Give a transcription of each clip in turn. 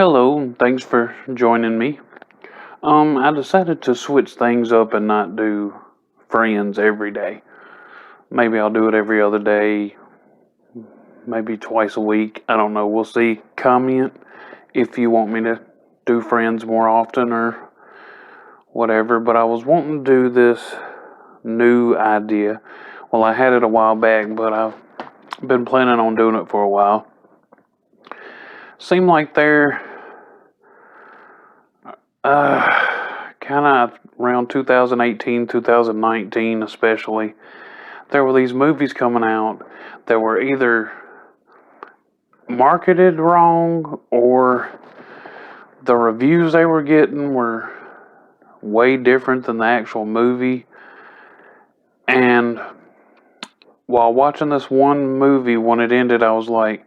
Hello, and thanks for joining me. I decided to switch things up and not do friends every day. Maybe I'll do it every other day, maybe twice a week. I don't know. We'll see. Comment if you want me to do friends more often or whatever. But I was wanting to do this new idea. Well, I had it a while back, but I've been planning on doing it for a while. Seemed like they're kind of around 2018, 2019 especially, there were these movies coming out that were either marketed wrong or the reviews they were getting were way different than the actual movie. And while watching this one movie, when it ended, I was like,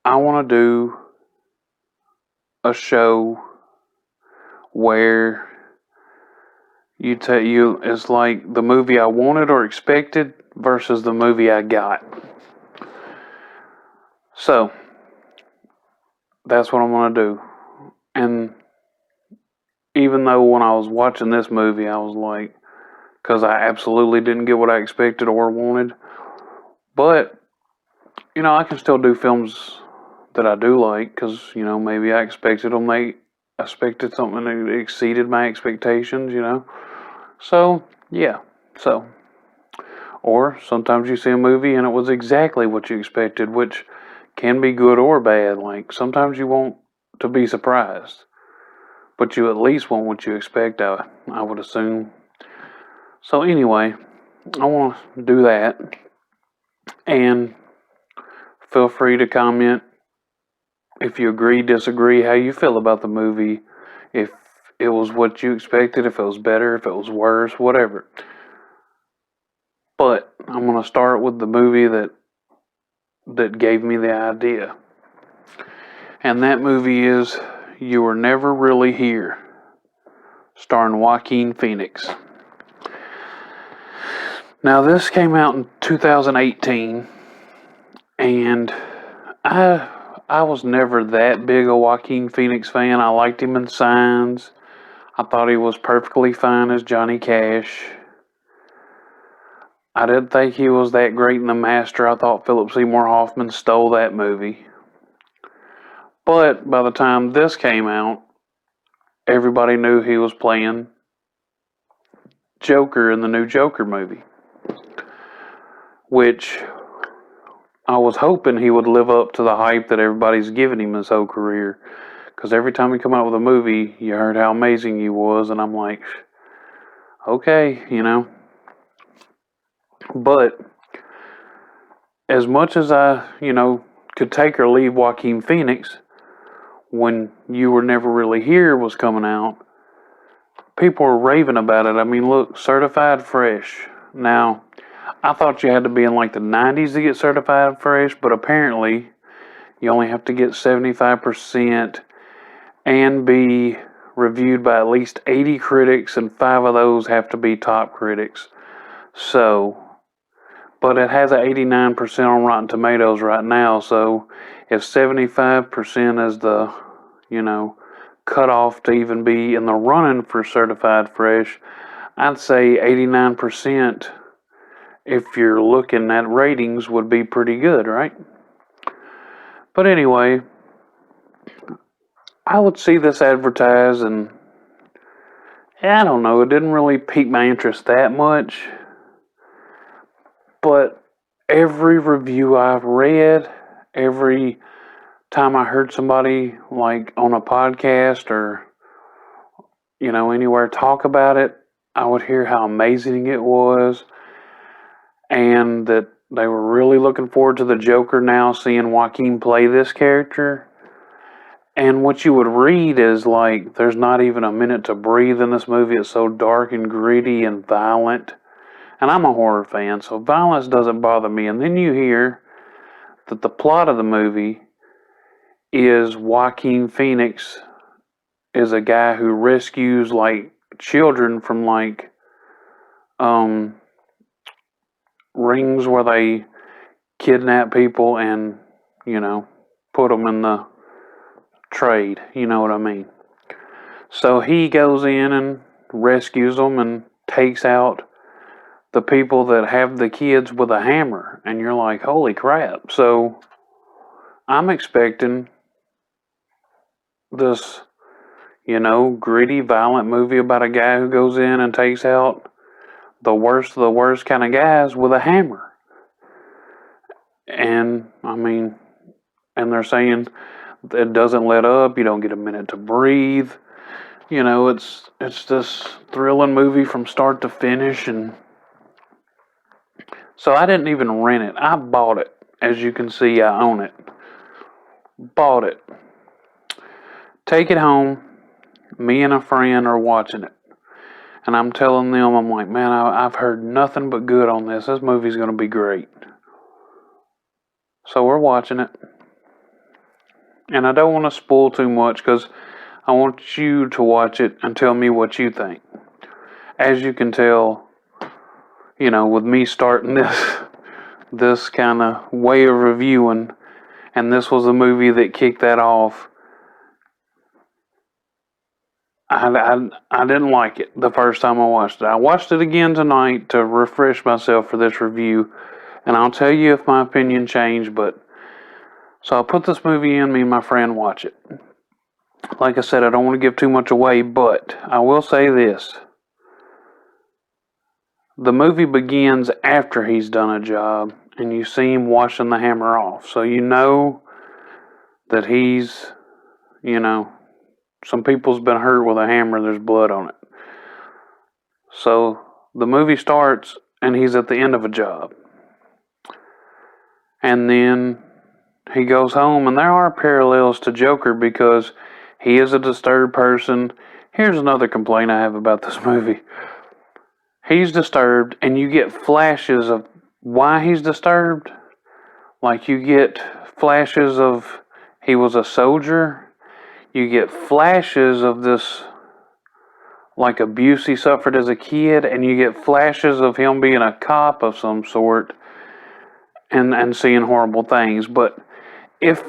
I want to do a show where it's like the movie I wanted or expected versus the movie I got. So that's what I'm gonna do. And even though when I was watching this movie, I was like, because I absolutely didn't get what I expected or wanted, but I can still do films that I do like because maybe I expected them. They expected something that exceeded my expectations. So yeah. So or sometimes you see a movie and it was exactly what you expected, which can be good or bad. Like sometimes you want to be surprised, but you at least want what you expect. I would assume. So anyway, I want to do that, and feel free to comment if you agree, disagree, how you feel about the movie, if it was what you expected, if it was better, if it was worse, whatever. But I'm going to start with the movie that gave me the idea. And that movie is You Were Never Really Here, starring Joaquin Phoenix. Now, this came out in 2018, and I was never that big a Joaquin Phoenix fan. I liked him in Signs. I thought he was perfectly fine as Johnny Cash. I didn't think he was that great in The Master. I thought Philip Seymour Hoffman stole that movie. But by the time this came out, everybody knew he was playing Joker in the new Joker movie, which I was hoping he would live up to the hype that everybody's giving him his whole career. Because every time he come out with a movie, you heard how amazing he was, and I'm like, okay, But as much as I, could take or leave Joaquin Phoenix, when You Were Never Really Here was coming out, people were raving about it. I mean, look, Certified Fresh. Now, I thought you had to be in like the 90s to get Certified Fresh, but apparently you only have to get 75% and be reviewed by at least 80 critics, and 5 of those have to be top critics. So, but it has an 89% on Rotten Tomatoes right now, so if 75% is the, cutoff to even be in the running for Certified Fresh, I'd say 89%, if you're looking at ratings, would be pretty good, right? But anyway, I would see this advertised, and I don't know, it didn't really pique my interest that much. But every review I've read, every time I heard somebody like on a podcast or anywhere talk about it, I would hear how amazing it was, and that they were really looking forward to the Joker now, seeing Joaquin play this character. And what you would read is like there's not even a minute to breathe in this movie. It's so dark and gritty and violent. And I'm a horror fan, so violence doesn't bother me. And then you hear that the plot of the movie is Joaquin Phoenix is a guy who rescues like children from like rings where they kidnap people and put them in the trade. You know what I mean? So he goes in and rescues them and takes out the people that have the kids with a hammer. And you're like, holy crap. So I'm expecting this, gritty, violent movie about a guy who goes in and takes out the worst of the worst kind of guys with a hammer. And, and they're saying it doesn't let up. You don't get a minute to breathe. It's this thrilling movie from start to finish. And so I didn't even rent it. I bought it. As you can see, I own it. Bought it. Take it home. Me and a friend are watching it. And I'm telling them, I'm like, man, I've heard nothing but good on this. This movie's going to be great. So we're watching it. And I don't want to spoil too much because I want you to watch it and tell me what you think. As you can tell, with me starting this kind of way of reviewing, and this was a movie that kicked that off, I didn't like it the first time I watched it. I watched it again tonight to refresh myself for this review, and I'll tell you if my opinion changed, so I put this movie in, me and my friend watch it. Like I said, I don't want to give too much away, but I will say this. The movie begins after he's done a job, and you see him washing the hammer off, so you know that he's, some people's been hurt with a hammer, there's blood on it. So the movie starts and he's at the end of a job. And then he goes home, and there are parallels to Joker because he is a disturbed person. Here's another complaint I have about this movie. He's disturbed, and you get flashes of why he's disturbed. Like you get flashes of he was a soldier. You get flashes of this, like, abuse he suffered as a kid, and you get flashes of him being a cop of some sort and seeing horrible things. But if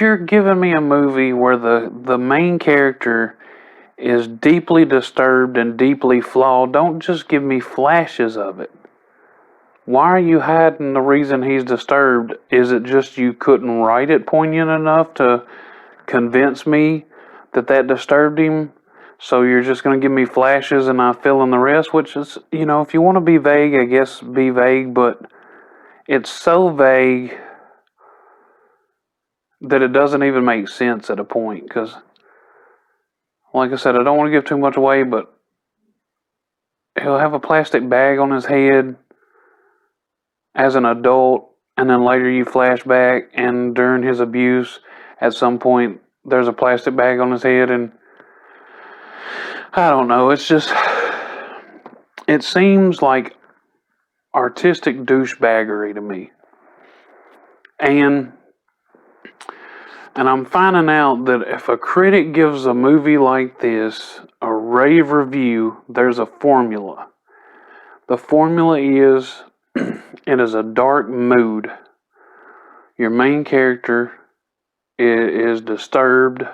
you're giving me a movie where the main character is deeply disturbed and deeply flawed, don't just give me flashes of it. Why are you hiding the reason he's disturbed? Is it just you couldn't write it poignant enough to convince me that disturbed him? So you're just going to give me flashes and I fill in the rest, which is, if you want to be vague, I guess be vague, but it's so vague that it doesn't even make sense at a point. Because, like I said, I don't want to give too much away, but he'll have a plastic bag on his head as an adult, and then later you flash back, and during his abuse, at some point, there's a plastic bag on his head, and I don't know, it's just, it seems like artistic douchebaggery to me. And I'm finding out that if a critic gives a movie like this a rave review, there's a formula. The formula is, it is a dark mood. Your main character is disturbed,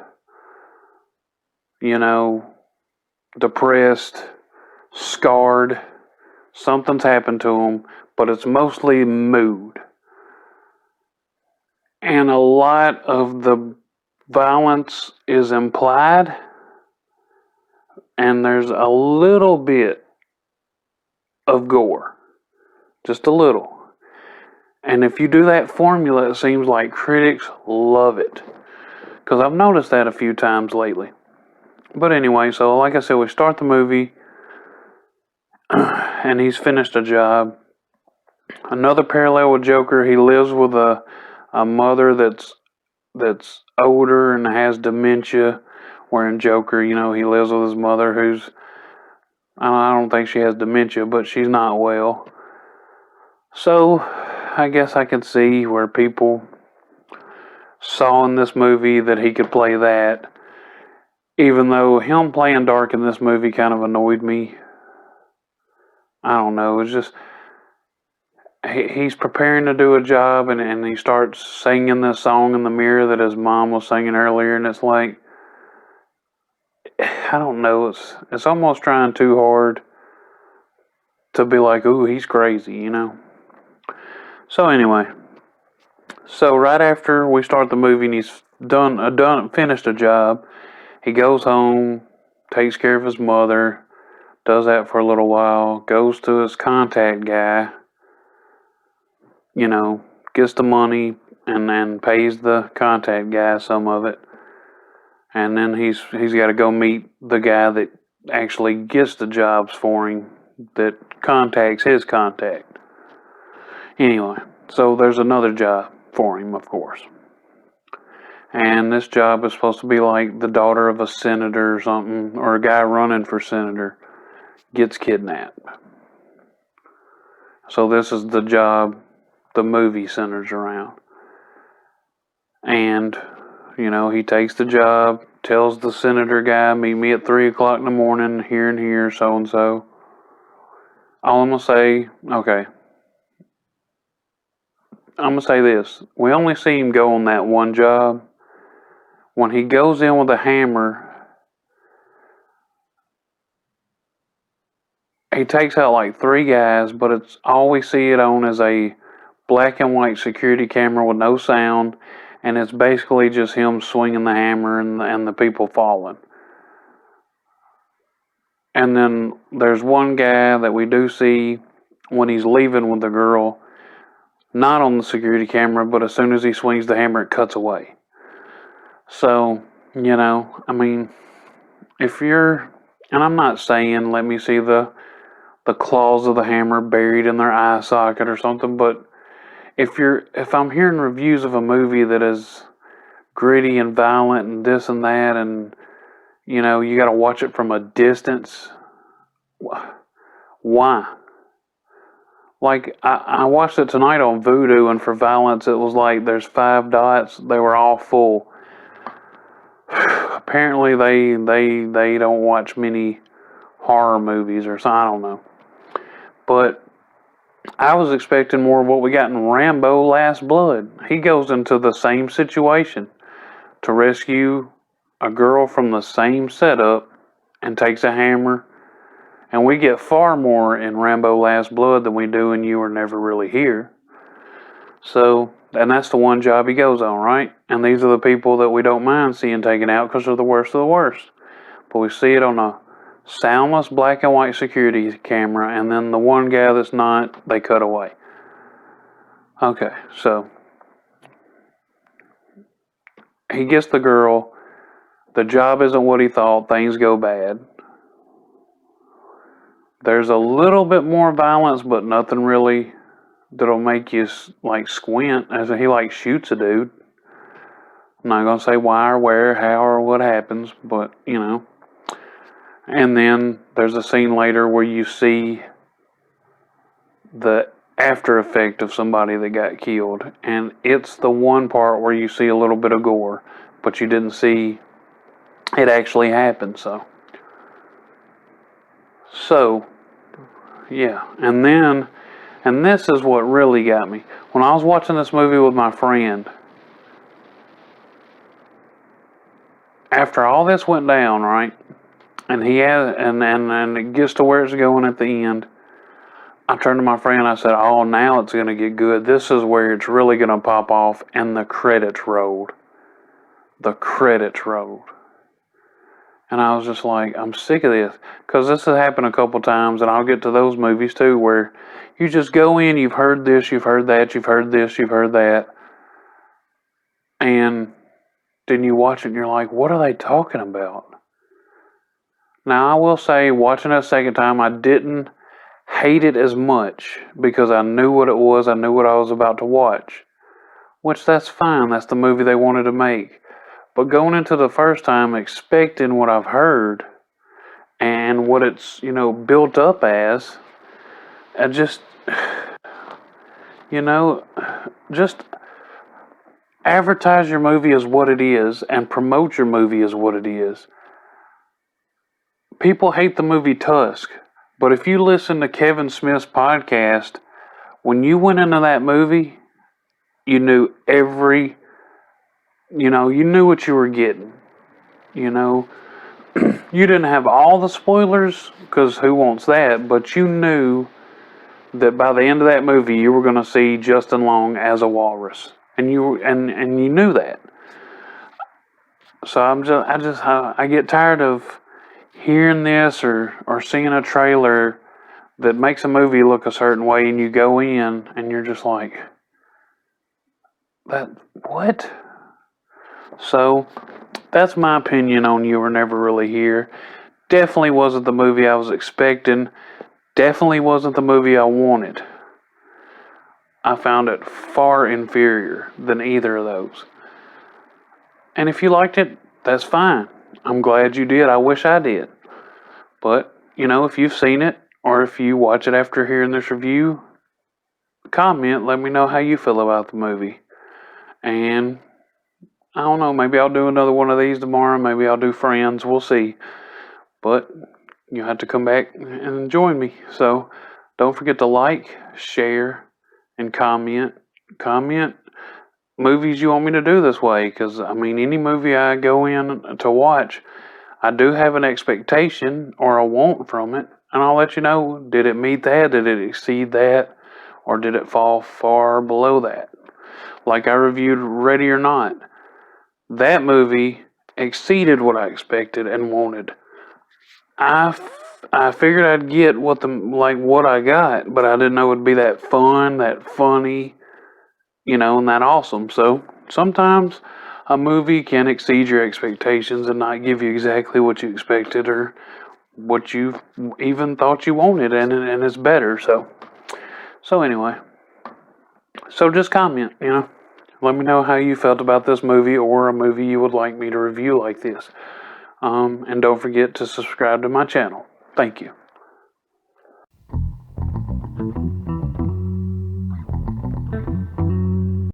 depressed, scarred. Something's happened to him, but it's mostly mood. And a lot of the violence is implied, and there's a little bit of gore. Just a little. And if you do that formula, it seems like critics love it. Because I've noticed that a few times lately. But anyway, so like I said, we start the movie, and he's finished a job. Another parallel with Joker, he lives with a mother that's older and has dementia. Where in Joker, he lives with his mother who's, I don't think she has dementia, but she's not well. So, I guess I could see where people saw in this movie that he could play that. Even though him playing dark in this movie kind of annoyed me. I don't know, it's just, he's preparing to do a job, and he starts singing this song in the mirror that his mom was singing earlier, and it's like, I don't know, it's almost trying too hard to be like, ooh, he's crazy, you know? So anyway, so right after we start the movie and he's finished a job, he goes home, takes care of his mother, does that for a little while, goes to his contact guy, you know, gets the money and then pays the contact guy some of it. And then he's got to go meet the guy that actually gets the jobs for him, that contacts his contact. Anyway, so there's another job for him, of course. And this job is supposed to be like the daughter of a senator or something, or a guy running for senator gets kidnapped. So this is the job the movie centers around. And, you know, he takes the job, tells the senator guy, meet me at 3 o'clock in the morning, here and here, so and so. All I'm going to say, okay, I'm going to say this. We only see him go on that one job. When he goes in with a hammer, he takes out like 3 guys, but it's all we see it on is a black and white security camera with no sound, and it's basically just him swinging the hammer and the people falling. And then there's one guy that we do see when he's leaving with the girl, not on the security camera, but as soon as he swings the hammer, it cuts away. So, you know, I mean, if you're, and I'm not saying let me see the claws of the hammer buried in their eye socket or something, but if I'm hearing reviews of a movie that is gritty and violent and this and that, and you know, you got to watch it from a distance, why? Like, I watched it tonight on Vudu, and for violence, it was like there's 5 dots. They were all full. Apparently, they don't watch many horror movies or something. I don't know. But I was expecting more of what we got in Rambo Last Blood. He goes into the same situation to rescue a girl from the same setup and takes a hammer. And we get far more in Rambo Last Blood than we do in You Were Never Really Here. So, and that's the one job he goes on, right? And these are the people that we don't mind seeing taken out because they're the worst of the worst. But we see it on a soundless black and white security camera, and then the one guy that's not, they cut away. Okay, so he gets the girl. The job isn't what he thought. Things go bad. There's a little bit more violence, but nothing really that'll make you like squint as he like shoots a dude. I'm not gonna say why or where, how or what happens, but you know. And then there's a scene later where you see the after effect of somebody that got killed, and it's the one part where you see a little bit of gore, but you didn't see it actually happen. So, yeah. And this is what really got me. When I was watching this movie with my friend, after all this went down, right, and he had, and it gets to where it's going at the end, I turned to my friend and I said, oh, now it's going to get good. This is where it's really going to pop off, and the credits rolled. The credits rolled. And I was just like, I'm sick of this. Because this has happened a couple times, and I'll get to those movies too, where you just go in, you've heard this, you've heard that, you've heard this, you've heard that. And then you watch it and you're like, what are they talking about? Now, I will say, watching it a second time, I didn't hate it as much because I knew what it was, I knew what I was about to watch. Which, that's fine, that's the movie they wanted to make. But going into the first time expecting what I've heard and what it's, you know, built up as, I just, you know, just advertise your movie as what it is and promote your movie as what it is. People hate the movie Tusk, but if you listen to Kevin Smith's podcast When you went into that movie, you knew you knew what you were getting. You know, you didn't have all the spoilers, because who wants that? But you knew that by the end of that movie, you were going to see Justin Long as a walrus, and you knew that. So I get tired of hearing this or seeing a trailer that makes a movie look a certain way, and you go in and you're just like, that what? So that's my opinion on You Were Never Really Here. Definitely wasn't the movie I was expecting. Definitely wasn't the movie I wanted. I found it far inferior than either of those. And if you liked it, that's fine. I'm glad you did. I wish I did. But, if you've seen it, or if you watch it after hearing this review, comment, let me know how you feel about the movie. And I don't know, maybe I'll do another one of these tomorrow. Maybe I'll do Friends. We'll see. But you have to come back and join me. So don't forget to like, share, and comment. Comment movies you want me to do this way. Because, any movie I go in to watch, I do have an expectation or a want from it. And I'll let you know, did it meet that? Did it exceed that? Or did it fall far below that? Like I reviewed Ready or Not. That movie exceeded what I expected and wanted. I figured I'd get what I got, but I didn't know it'd be that fun, that funny, and that awesome. So sometimes a movie can exceed your expectations and not give you exactly what you expected or what you even thought you wanted, and it's better. So anyway, so just comment, let me know how you felt about this movie or a movie you would like me to review like this. And don't forget to subscribe to my channel. Thank you.